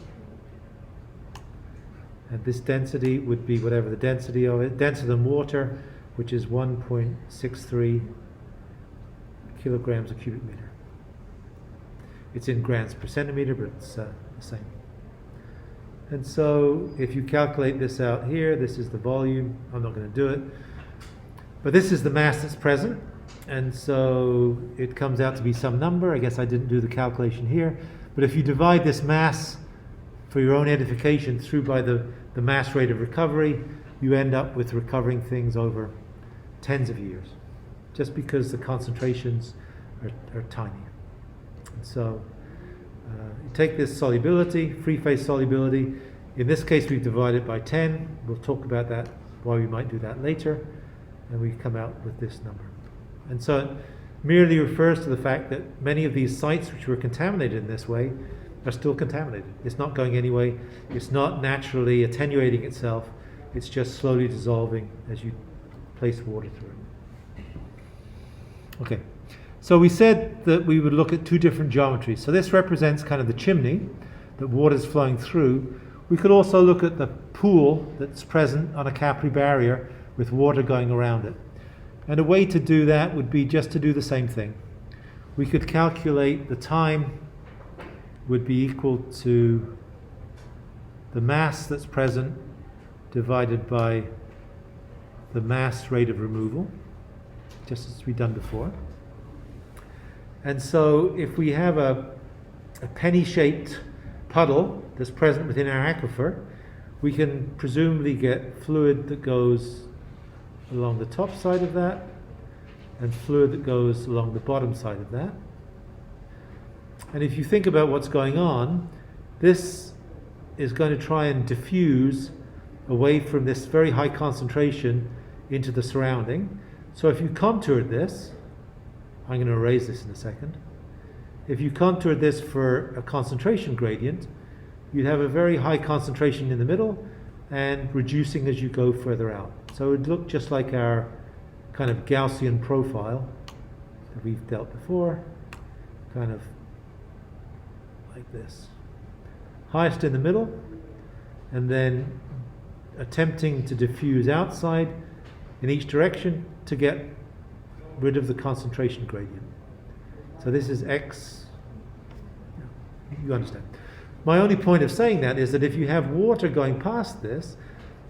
And this density would be whatever the density of it, denser than water, which is 1.63 kilograms a cubic meter. It's in grams per centimeter, but it's the same. And so if you calculate this out here, this is the volume. I'm not going to do it. But this is the mass that's present. And so it comes out to be some number. I guess I didn't do the calculation here. But if you divide this mass for your own edification through by the mass rate of recovery, you end up with recovering things over tens of years, just because the concentrations are tiny. And so you take this solubility, free phase solubility. In this case, we've divided by 10. We'll talk about that, why we might do that later. And we come out with this number. And so it merely refers to the fact that many of these sites which were contaminated in this way are still contaminated. It's not going anyway. It's not naturally attenuating itself. It's just slowly dissolving as you place water through it. Okay. So we said that we would look at two different geometries. So this represents kind of the chimney that water is flowing through. We could also look at the pool that's present on a capillary barrier with water going around it. And a way to do that would be just to do the same thing. We could calculate the time would be equal to the mass that's present divided by the mass rate of removal, just as we've done before. And so if we have a penny-shaped puddle that's present within our aquifer, we can presumably get fluid that goes along the top side of that and fluid that goes along the bottom side of that. And if you think about what's going on, this is going to try and diffuse away from this very high concentration into the surrounding. So if you contoured this, I'm going to erase this in a second. If you contoured this for a concentration gradient, you'd have a very high concentration in the middle and reducing as you go further out. So it would look just like our kind of Gaussian profile that we've dealt before, kind of like this. Highest in the middle, and then attempting to diffuse outside in each direction to get rid of the concentration gradient. So this is X. You understand. My only point of saying that is that if you have water going past this,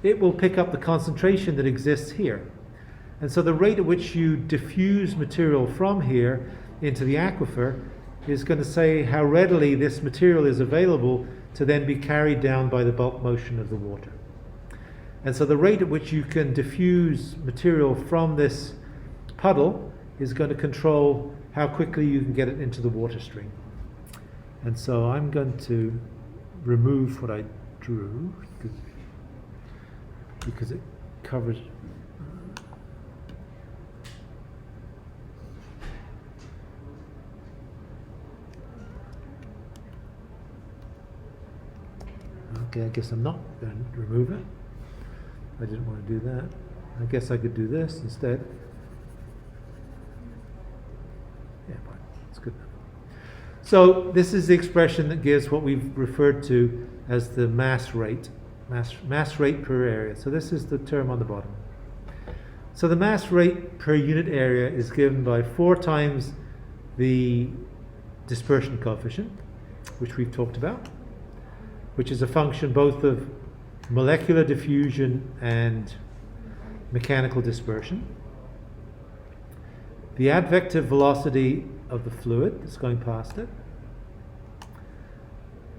it will pick up the concentration that exists here. And so the rate at which you diffuse material from here into the aquifer is going to say how readily this material is available to then be carried down by the bulk motion of the water. And so the rate at which you can diffuse material from this puddle is going to control how quickly you can get it into the water stream. And so I'm going to remove what I drew because it covers. Okay, I guess I'm not going to remove it. I didn't want to do that. I guess I could do this instead. Yeah, fine. It's good enough. So this is the expression that gives what we've referred to as the mass rate. Mass rate per area. So this is the term on the bottom. So the mass rate per unit area is given by 4 times the dispersion coefficient, which we've talked about, which is a function both of molecular diffusion and mechanical dispersion. The advective velocity of the fluid that's going past it.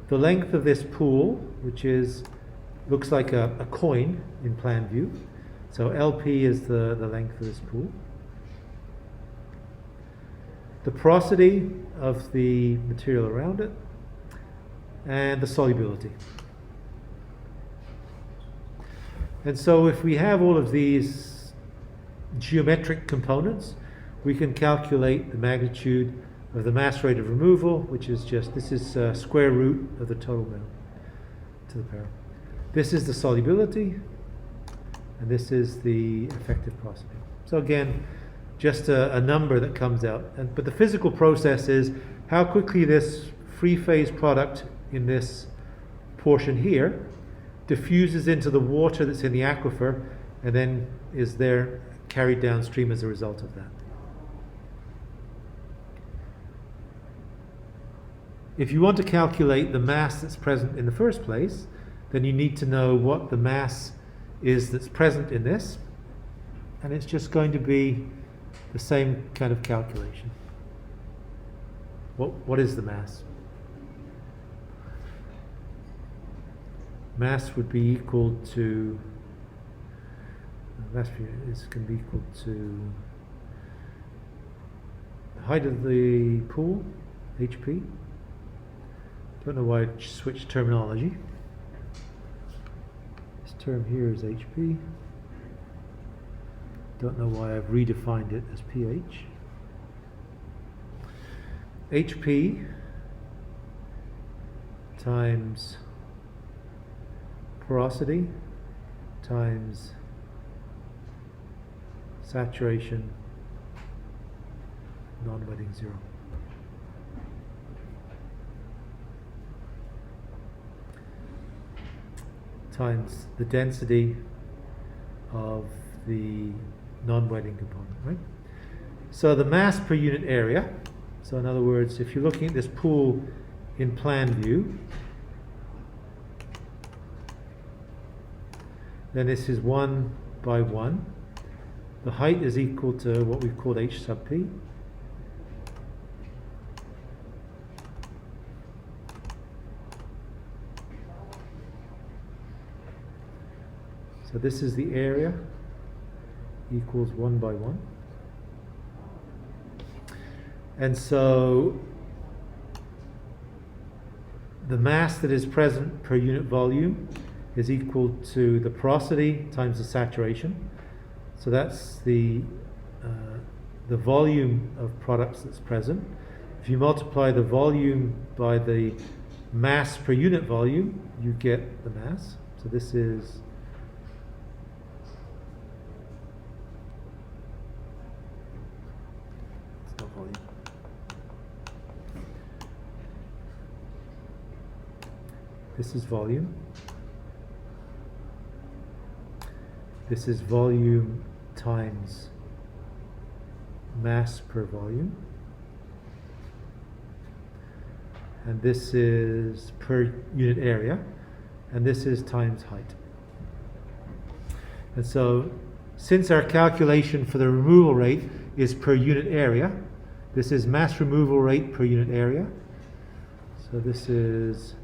The length of this pool, which looks like a coin in plan view. So LP is the length of this pool. The porosity of the material around it, and the solubility. And so if we have all of these geometric components, we can calculate the magnitude of the mass rate of removal, which is this is square root of the total amount to the power. This is the solubility, and this is the effective porosity. So again, just a number that comes out. But the physical process is how quickly this free phase product in this portion here diffuses into the water that's in the aquifer, and then is there carried downstream as a result of that. If you want to calculate the mass that's present in the first place, then you need to know what the mass is that's present in this, and it's just going to be the same kind of calculation. What is the mass? Mass would be equal to, mass is going to be equal to the height of the pool, HP. Don't know why I switched terminology. This term here is HP. Don't know why I've redefined it as pH. HP times porosity times saturation non-wetting zero. Times the density of the non-wetting component, right? So the mass per unit area, so in other words, if you're looking at this pool in plan view, then this is 1 by 1. The height is equal to what we've called h sub p. So this is the area equals 1 by 1. And so the mass that is present per unit volume is equal to the porosity times the saturation. So that's the volume of products that's present. If you multiply the volume by the mass per unit volume, you get the mass. So this is volume. This is volume. This is volume times mass per volume. And this is per unit area. And this is times height. And so, since our calculation for the removal rate is per unit area, this is mass removal rate per unit area. So this is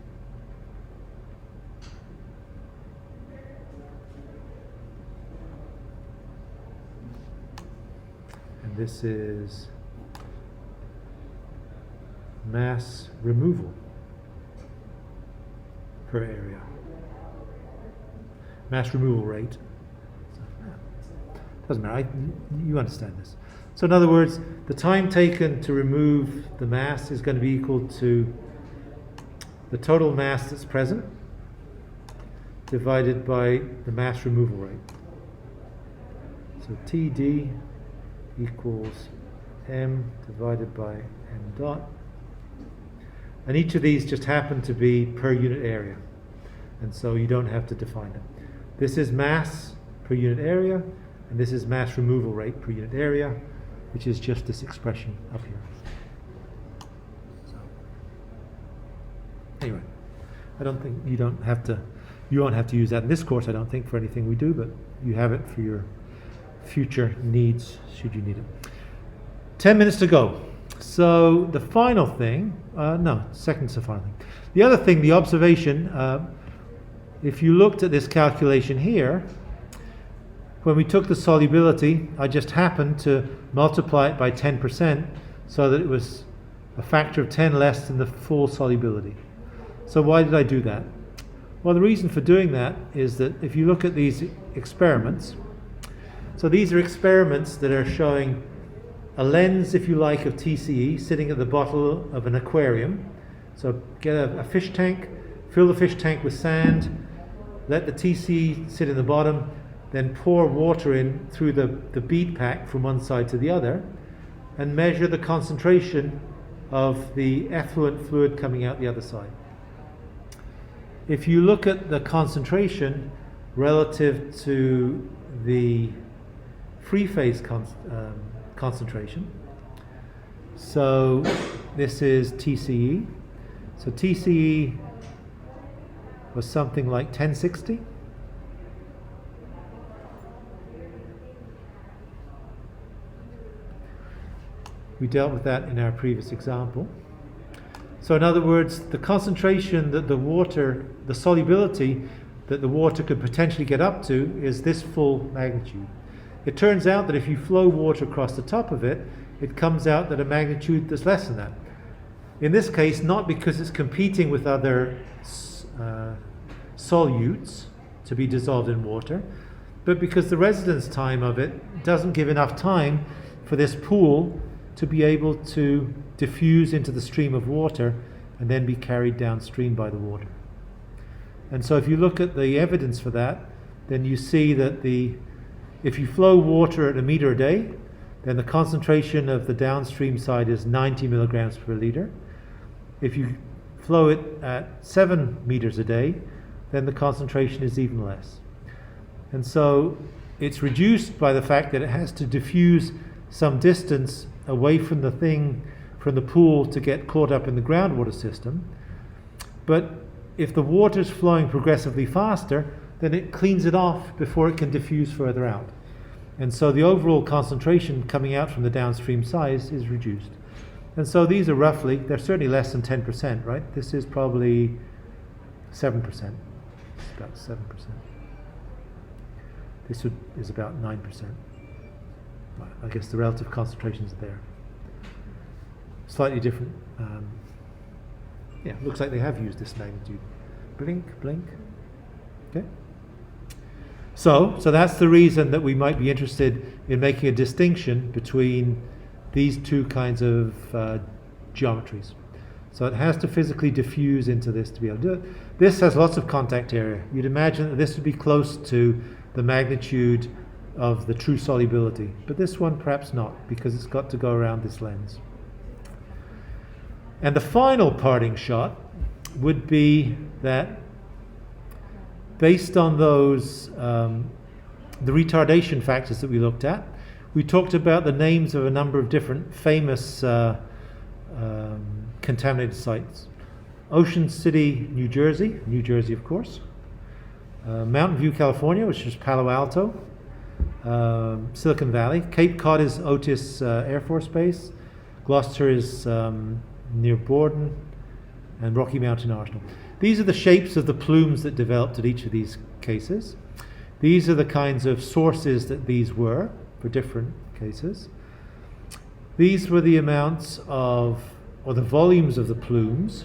this is mass removal per area. Mass removal rate. Doesn't matter, you understand this. So in other words, the time taken to remove the mass is going to be equal to the total mass that's present divided by the mass removal rate. So TD equals m divided by m dot, and each of these just happen to be per unit area, and so you don't have to define it. This is mass per unit area, and this is mass removal rate per unit area, which is just this expression up here. So anyway, I don't think you won't have to use that in this course, I don't think, for anything we do, but you have it for your future needs should you need it. 10 minutes to go. So the final thing, second to final thing. The other thing, the observation, if you looked at this calculation here, when we took the solubility, I just happened to multiply it by 10% so that it was a factor of 10 less than the full solubility. So why did I do that? Well, the reason for doing that is that if you look at these experiments, so these are experiments that are showing a lens, if you like, of TCE sitting at the bottom of an aquarium. So get a fish tank, fill the fish tank with sand, let the TCE sit in the bottom, then pour water in through the bead pack from one side to the other, and measure the concentration of the effluent fluid coming out the other side. if you look at the concentration relative to the free phase concentration, so this is TCE. So TCE was something like 1060. We dealt with that in our previous example. So in other words, the concentration that the water, the solubility that the water could potentially get up to is this full magnitude. It turns out that if you flow water across the top of it, it comes out at a magnitude that's less than that. In this case, not because it's competing with other solutes to be dissolved in water, but because the residence time of it doesn't give enough time for this pool to be able to diffuse into the stream of water and then be carried downstream by the water. And so if you look at the evidence for that, then you see that if you flow water at 1 meter a day, then the concentration of the downstream side is 90 milligrams per liter. If you flow it at 7 meters a day, then the concentration is even less. And so it's reduced by the fact that it has to diffuse some distance away from the pool to get caught up in the groundwater system. But if the water is flowing progressively faster, then it cleans it off before it can diffuse further out. And so the overall concentration coming out from the downstream size is reduced. And so these are roughly, they're certainly less than 10%, right? This is probably 7%. It's about 7%. This is about 9%. I guess the relative concentrations are there. Slightly different. Yeah, looks like they have used this magnitude. Blink, blink. Okay. So that's the reason that we might be interested in making a distinction between these two kinds of geometries. So it has to physically diffuse into this to be able to do it. This has lots of contact area. You'd imagine that this would be close to the magnitude of the true solubility, but this one perhaps not, because it's got to go around this lens. And the final parting shot would be that based on those the retardation factors that we looked at, we talked about the names of a number of different famous contaminated sites. Ocean City, New Jersey of course, Mountain View, California, which is Palo Alto, Silicon Valley. Cape Cod is Otis Air Force Base. Gloucester is near Borden, and Rocky Mountain Arsenal. These are the shapes of the plumes that developed at each of these cases. These are the kinds of sources that these were for different cases. These were the amounts of, or the volumes of the plumes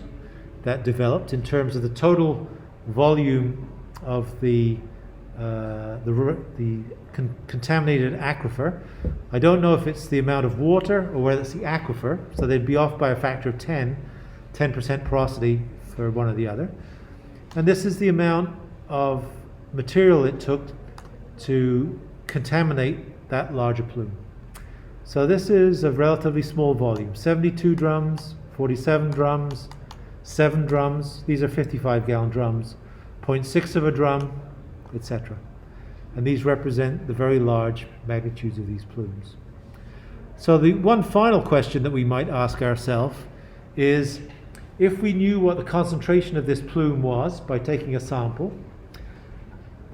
that developed in terms of the total volume of the contaminated aquifer. I don't know if it's the amount of water or whether it's the aquifer, so they'd be off by a factor of 10% porosity for one or the other. And this is the amount of material it took to contaminate that larger plume. So this is a relatively small volume, 72 drums, 47 drums, 7 drums, these are 55-gallon drums, 0.6 of a drum, etc. And these represent the very large magnitudes of these plumes. So the one final question that we might ask ourselves is, if we knew what the concentration of this plume was by taking a sample,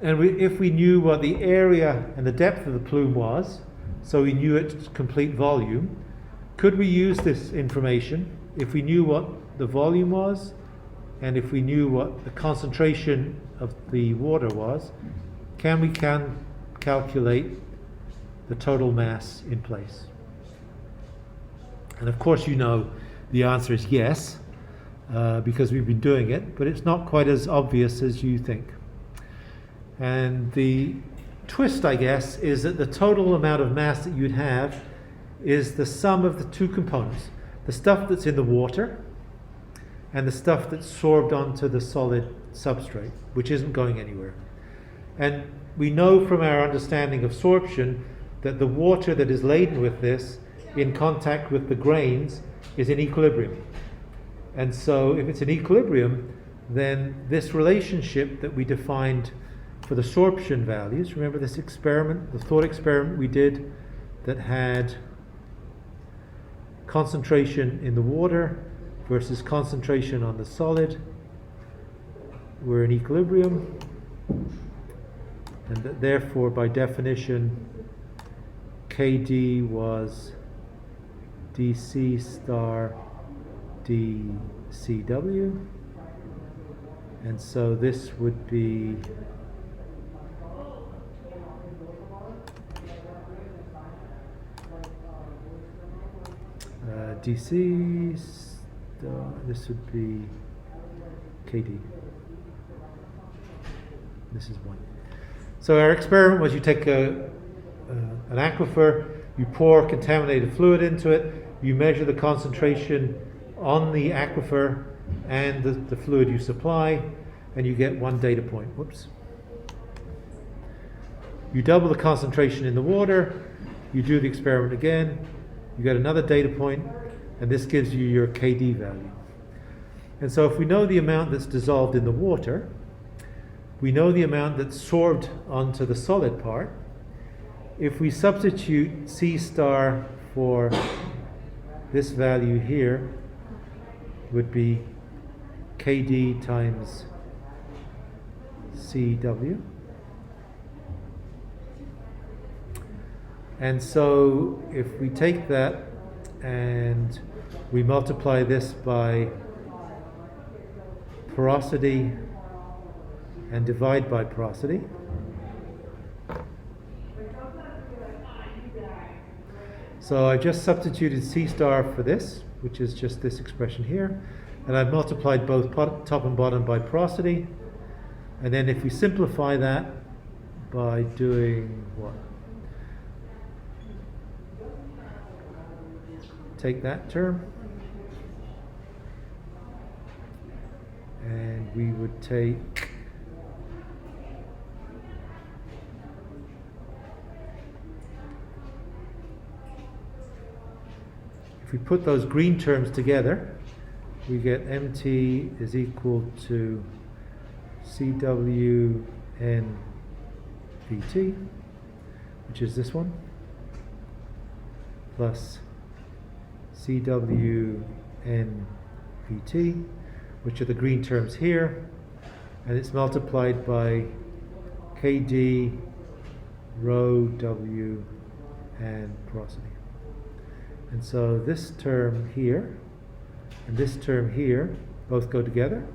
and if we knew what the area and the depth of the plume was, so we knew its complete volume, could we use this information if we knew what the volume was and if we knew what the concentration of the water was? Can we calculate the total mass in place? And of course you know the answer is yes, because we've been doing it, but it's not quite as obvious as you think. And the twist, I guess, is that the total amount of mass that you'd have is the sum of the two components, the stuff that's in the water and the stuff that's sorbed onto the solid substrate, which isn't going anywhere. And we know from our understanding of sorption that the water that is laden with this in contact with the grains is in equilibrium. And so if it's in equilibrium, then this relationship that we defined for the sorption values, remember this experiment, the thought experiment we did that had concentration in the water versus concentration on the solid, were in equilibrium, and that therefore by definition KD was dC star dCW, and so this would be dC star, this would be KD. This is 1. So our experiment was you take an aquifer, you pour contaminated fluid into it, you measure the concentration on the aquifer and the fluid you supply, and you get one data point. Whoops. You double the concentration in the water, you do the experiment again, you get another data point, and this gives you your KD value. And so if we know the amount that's dissolved in the water, we know the amount that's sorbed onto the solid part. If we substitute C star for this value here, would be KD times CW. And so if we take that and we multiply this by porosity and divide by porosity, so I've just substituted C star for this, which is just this expression here, and I've multiplied both top and bottom by porosity, and then if we simplify that by doing what? Take that term, and we would take if we put those green terms together, we get MT is equal to CW N VT, which is this one, plus CW N VT, which are the green terms here, and it's multiplied by KD rho W and porosity. And so this term here and this term here both go together,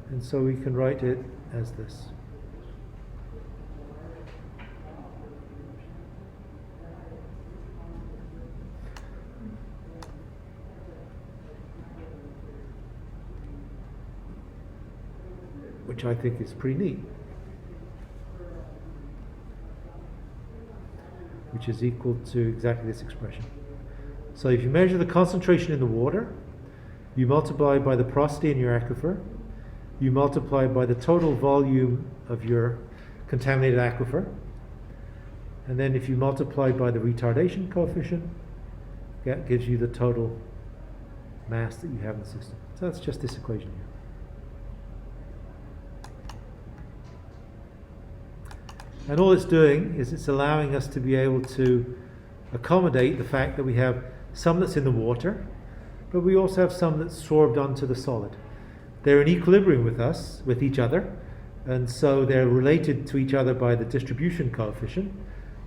and so we can write it as this. Which I think is pretty neat. Which is equal to exactly this expression. So if you measure the concentration in the water, you multiply by the porosity in your aquifer, you multiply by the total volume of your contaminated aquifer, and then if you multiply by the retardation coefficient, that gives you the total mass that you have in the system. So that's just this equation here. And all it's doing is it's allowing us to be able to accommodate the fact that we have some that's in the water, but we also have some that's sorbed onto the solid. They're in equilibrium with each other, and so they're related to each other by the distribution coefficient.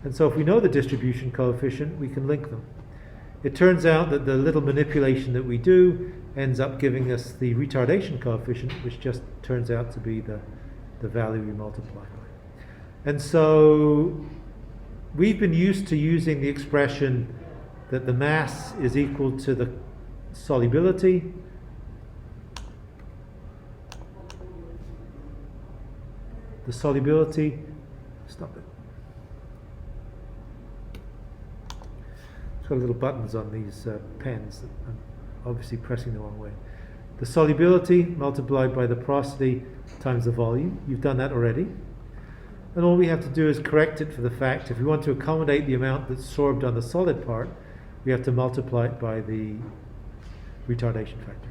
And so if we know the distribution coefficient, we can link them. It turns out that the little manipulation that we do ends up giving us the retardation coefficient, which just turns out to be the value we multiply by. And so we've been used to using the expression that the mass is equal to the solubility stop it. It's got little buttons on these pens that I'm obviously pressing the wrong way. The solubility multiplied by the porosity times the volume. You've done that already. And all we have to do is correct it for the fact if we want to accommodate the amount that's sorbed on the solid part, we have to multiply it by the retardation factor.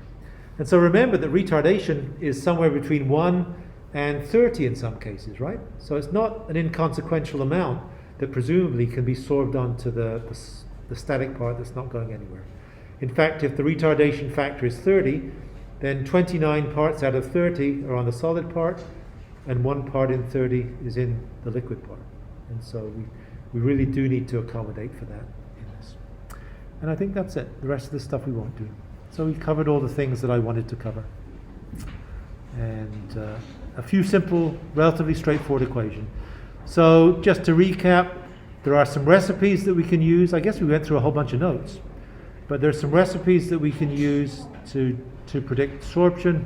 And so remember that retardation is somewhere between 1 and 30 in some cases, right? So it's not an inconsequential amount that presumably can be sorbed onto the static part that's not going anywhere. In fact, if the retardation factor is 30, then 29 parts out of 30 are on the solid part, and 1 part in 30 is in the liquid part. And so we really do need to accommodate for that in this. And I think that's it. The rest of the stuff we won't do. So we covered all the things that I wanted to cover. And a few simple, relatively straightforward equations. So just to recap, there are some recipes that we can use. I guess we went through a whole bunch of notes. But there's some recipes that we can use to predict sorption.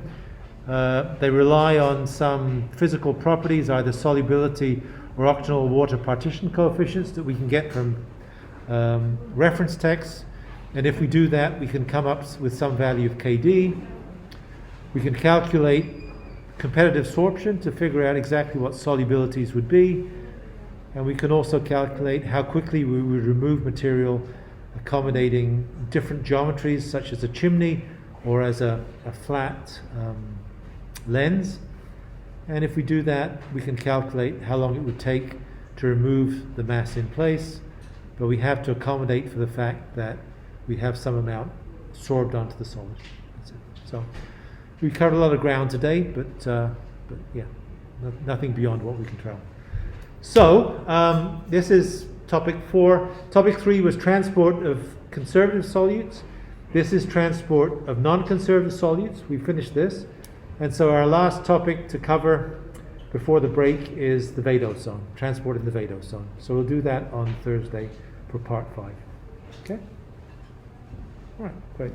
They rely on some physical properties, either solubility or octanol water partition coefficients that we can get from reference texts. And if we do that, we can come up with some value of KD. We can calculate competitive sorption to figure out exactly what solubilities would be. And we can also calculate how quickly we would remove material accommodating different geometries, such as a chimney or as a flat lens. And if we do that, we can calculate how long it would take to remove the mass in place. But we have to accommodate for the fact that we have some amount sorbed onto the solid. That's it. So we covered a lot of ground today, but yeah, nothing beyond what we can travel. So this is topic 4. Topic 3 was transport of conservative solutes. This is transport of non-conservative solutes. We finished this. And so our last topic to cover before the break is the vadose zone, transport in the vadose zone. So we'll do that on Thursday for part 5. Okay? All right, great.